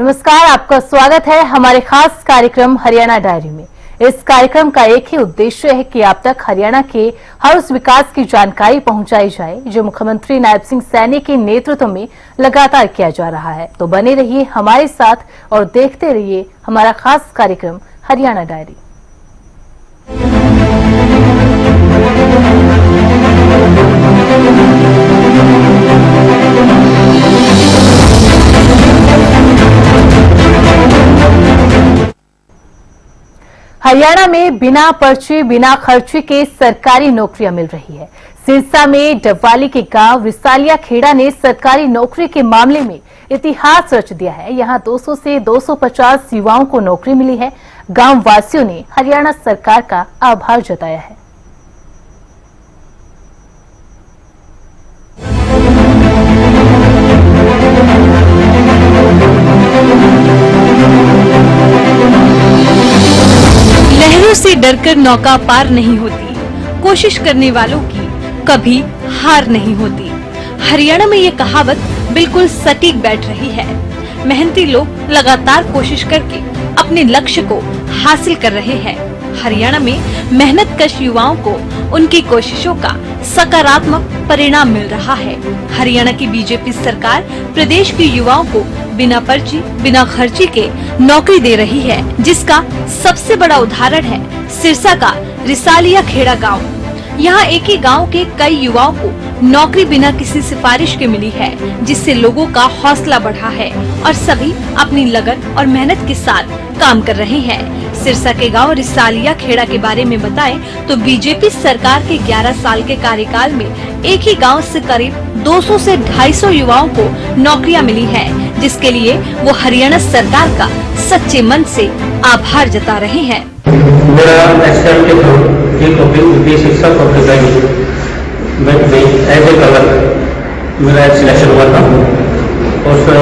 नमस्कार, आपका स्वागत है हमारे खास कार्यक्रम हरियाणा डायरी में। इस कार्यक्रम का एक ही उद्देश्य है कि आप तक हरियाणा के हर उस विकास की जानकारी पहुंचाई जाए जो मुख्यमंत्री नायब सिंह सैनी के नेतृत्व में लगातार किया जा रहा है। तो बने रहिए हमारे साथ और देखते रहिए हमारा खास कार्यक्रम हरियाणा डायरी। हरियाणा में बिना पर्चे बिना खर्चे के सरकारी नौकरियां मिल रही है। सिरसा में डबवाली के गांव रिसालिया खेड़ा ने सरकारी नौकरी के मामले में इतिहास रच दिया है। यहां 200 से 250 युवाओं को नौकरी मिली है। गांव वासियों ने हरियाणा सरकार का आभार जताया है। लहरों से डरकर नौका पार नहीं होती, कोशिश करने वालों की कभी हार नहीं होती। हरियाणा में ये कहावत बिल्कुल सटीक बैठ रही है। मेहनती लोग लगातार कोशिश करके अपने लक्ष्य को हासिल कर रहे हैं। हरियाणा में मेहनतकश युवाओं को उनकी कोशिशों का सकारात्मक परिणाम मिल रहा है। हरियाणा की बीजेपी सरकार प्रदेश के युवाओं को बिना पर्ची बिना खर्ची के नौकरी दे रही है, जिसका सबसे बड़ा उदाहरण है सिरसा का रिसालिया खेड़ा गांव। यहाँ एक ही गांव के कई युवाओं को नौकरी बिना किसी सिफारिश के मिली है, जिससे लोगों का हौसला बढ़ा है और सभी अपनी लगन और मेहनत के साथ काम कर रहे हैं। सिरसा के गांव रिसालिया खेड़ा के बारे में बताएं तो बीजेपी सरकार के 11 साल के कार्यकाल में एक ही गांव से करीब 200 से 250 युवाओं को नौकरियां मिली है, जिसके लिए वो हरियाणा सरकार का सच्चे मन से आभार जता रहे हैं। मेरा सिलेक्शन हुआ था और सर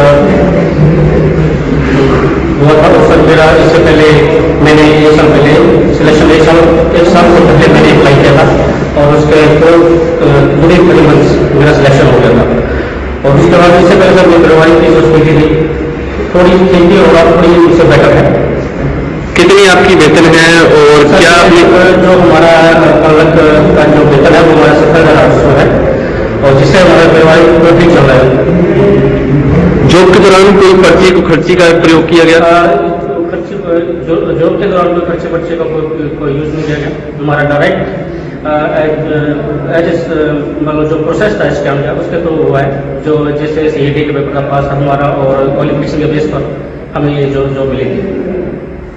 मेरा इससे पहले मैंने एक साल पहले सिलेक्शन एक साल से पहले मैंने अप्लाई किया था और उसके पूरे 3 मंथ्स मेरा सिलेक्शन हो गया था। और उसके बाद इससे पहले सर मैं करवाई थी उसमें थी थोड़ी खेती और थोड़ी उससे बेटर है। कितनी आपकी वेतन है और क्या जो हमारा अलग का जो वेतन है वो हमारा 70,800 है और जिससे हमारा परिवार ठीक चल रहा है। जॉब के दौरान कोई पर्ची को खर्ची का प्रयोग किया गया? जॉब के दौरान कोई पर्ची का कोई यूज नहीं किया गया। हमारा डायरेक्ट मतलब जो प्रोसेस था इसके अंदर उसके तो हुआ है जो जैसे सीईटी के पेपर का पास हमारा और क्वालिफिकेशन के बेस पर हमें ये जॉब मिलेगी।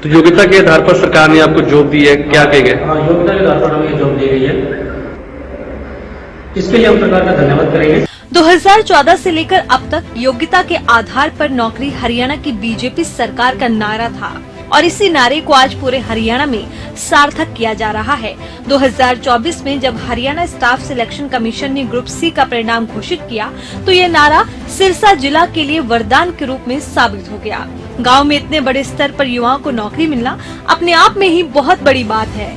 तो योग्यता के आधार पर सरकार ने आपको जॉब दी है, क्या कहेंगे? हाँ, योग्यता के आधार पर हमें ये जॉब दी गई है, इसके लिए हम सरकार का धन्यवाद करेंगे। 2014 से लेकर अब तक योग्यता के आधार पर नौकरी हरियाणा की बीजेपी सरकार का नारा था और इसी नारे को आज पूरे हरियाणा में सार्थक किया जा रहा है। 2024 में जब हरियाणा स्टाफ सिलेक्शन कमीशन ने ग्रुप सी का परिणाम घोषित किया तो ये नारा सिरसा जिला के लिए वरदान के रूप में साबित हो गया। गांव में इतने बड़े स्तर पर युवाओं को नौकरी मिलना अपने आप में ही बहुत बड़ी बात है।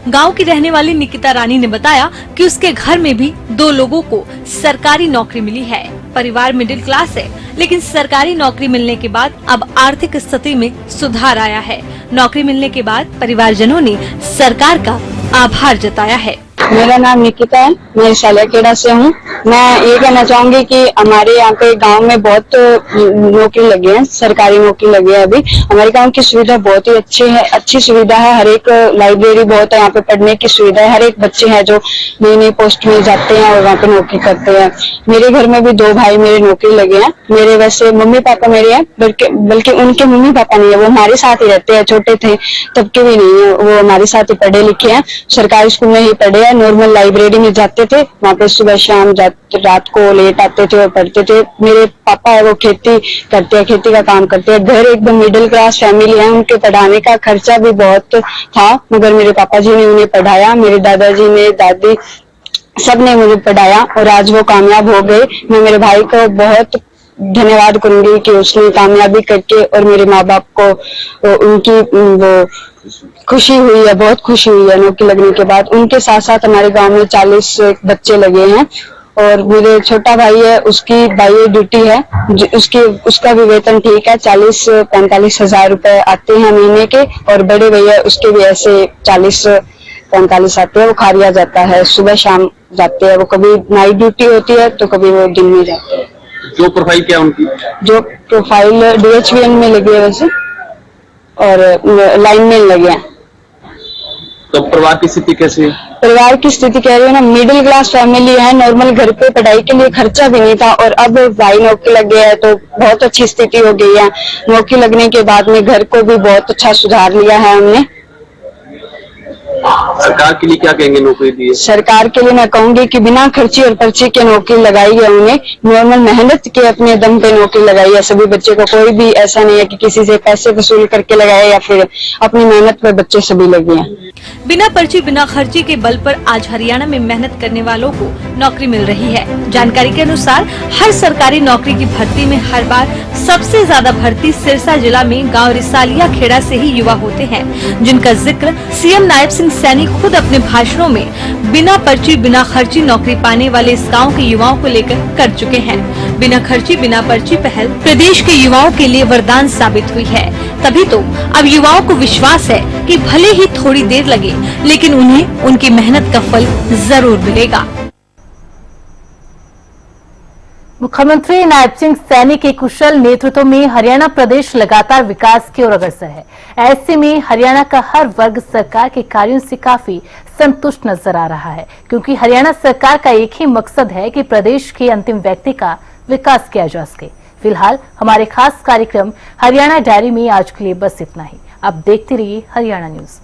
गांव की रहने वाली निकिता रानी ने बताया कि उसके घर में भी 2 लोगों को सरकारी नौकरी मिली है। परिवार मिडिल क्लास है, लेकिन सरकारी नौकरी मिलने के बाद अब आर्थिक स्थिति में सुधार आया है। नौकरी मिलने के बाद परिवारजनों ने सरकार का आभार जताया है। मेरा नाम निकिता है, मैं रिसालिया खेड़ा से हूँ। मैं ये कहना चाहूंगी कि हमारे यहाँ पे गांव में बहुत नौकरी लगी है, सरकारी नौकरी लगी है। अभी हमारे गांव की सुविधा बहुत ही अच्छी सुविधा है। हर एक लाइब्रेरी बहुत है, यहाँ पे पढ़ने की सुविधा है। हर एक बच्चे हैं जो नई पोस्ट में जाते हैं और वहाँ पे नौकरी करते हैं। मेरे घर में भी 2 भाई मेरे नौकरी लगे हैं। मेरे वैसे मम्मी पापा मेरे हैं, बल्कि उनके मम्मी पापा नहीं है, वो हमारे साथ ही रहते हैं। छोटे थे तब के भी नहीं है, वो हमारे साथ ही पढ़े लिखे हैं। सरकारी स्कूल में ही पढ़े हैं। नॉर्मल लाइब्रेरी में जाते थे, वहाँ पे सुबह शाम रात को लेट आते थे और पढ़ते थे। मेरे पापा है वो खेती करते हैं, खेती का काम करते हैं। घर एकदम मिडिल क्लास फैमिली है, उनके पढ़ाने का खर्चा भी बहुत था, मगर मेरे पापा जी ने उन्हें पढ़ाया। मेरे दादाजी ने, दादी सबने मुझे पढ़ाया और आज वो कामयाब हो गए। मैं मेरे भाई को बहुत धन्यवाद करूंगी कि उसने कामयाबी करके और मेरे माँ बाप को उनकी वो खुशी हुई है, बहुत खुशी हुई है नौकरी लगने के बाद। उनके साथ साथ हमारे गांव में 40 बच्चे लगे हैं और मेरे छोटा भाई है, उसकी बाई ड्यूटी है, उसका भी वेतन ठीक है, 40-45 हजार रुपए आते हैं महीने के। और बड़े भैया उसके भी ऐसे 40-45 आते हैं। वो खारिया जाता है, सुबह शाम जाते हैं। वो कभी नाइट ड्यूटी होती है तो कभी वो दिन में जाते हैं। जो प्रोफाइल क्या उनकी? जो प्रोफाइल DHVN में लगी है वैसे, और लाइन में लगे हैं। तो परिवार की स्थिति कैसी है? परिवार की स्थिति कह रही हूँ ना, मिडिल क्लास फैमिली है। नॉर्मल घर पे पढ़ाई के लिए खर्चा भी नहीं था, और अब भाई नौकरी लग गया है तो बहुत अच्छी स्थिति हो गई है। नौकरी लगने के बाद में घर को भी बहुत अच्छा सुधार लिया है हमने। सरकार के लिए क्या कहेंगे नौकरी दी है? सरकार के लिए मैं कहूंगी कि बिना खर्ची और पर्ची के नौकरी लगाई है उन्हें। नॉर्मल मेहनत के अपने दम पे नौकरी लगाई है सभी बच्चे को। कोई भी ऐसा नहीं है कि किसी से पैसे वसूल करके लगाए, या फिर अपनी मेहनत पर बच्चे सभी लगे हैं। बिना पर्ची बिना खर्ची के बल पर आज हरियाणा में मेहनत करने वालों को नौकरी मिल रही है। जानकारी के अनुसार हर सरकारी नौकरी की भर्ती में हर बार सबसे ज्यादा भर्ती सिरसा जिला में गांव रिसालिया खेड़ा से ही युवा होते हैं, जिनका जिक्र सीएम नायब सिंह सैनी खुद अपने भाषणों में बिना पर्ची बिना खर्ची नौकरी पाने वाले इस गाँव के युवाओं को लेकर कर चुके हैं। बिना खर्ची बिना पर्ची पहल प्रदेश के युवाओं के लिए वरदान साबित हुई है। तभी तो अब युवाओं को विश्वास है कि भले ही थोड़ी देर लगे, लेकिन उन्हें उनकी मेहनत का फल जरूर मिलेगा। मुख्यमंत्री नायब सिंह सैनी के कुशल नेतृत्व में हरियाणा प्रदेश लगातार विकास की ओर अग्रसर है। ऐसे में हरियाणा का हर वर्ग सरकार के कार्यों से काफी संतुष्ट नजर आ रहा है, क्योंकि हरियाणा सरकार का एक ही मकसद है कि प्रदेश के अंतिम व्यक्ति का विकास किया जा सके। फिलहाल हमारे खास कार्यक्रम हरियाणा डायरी में आज के लिए बस इतना ही। अब देखते रहिए हरियाणा न्यूज।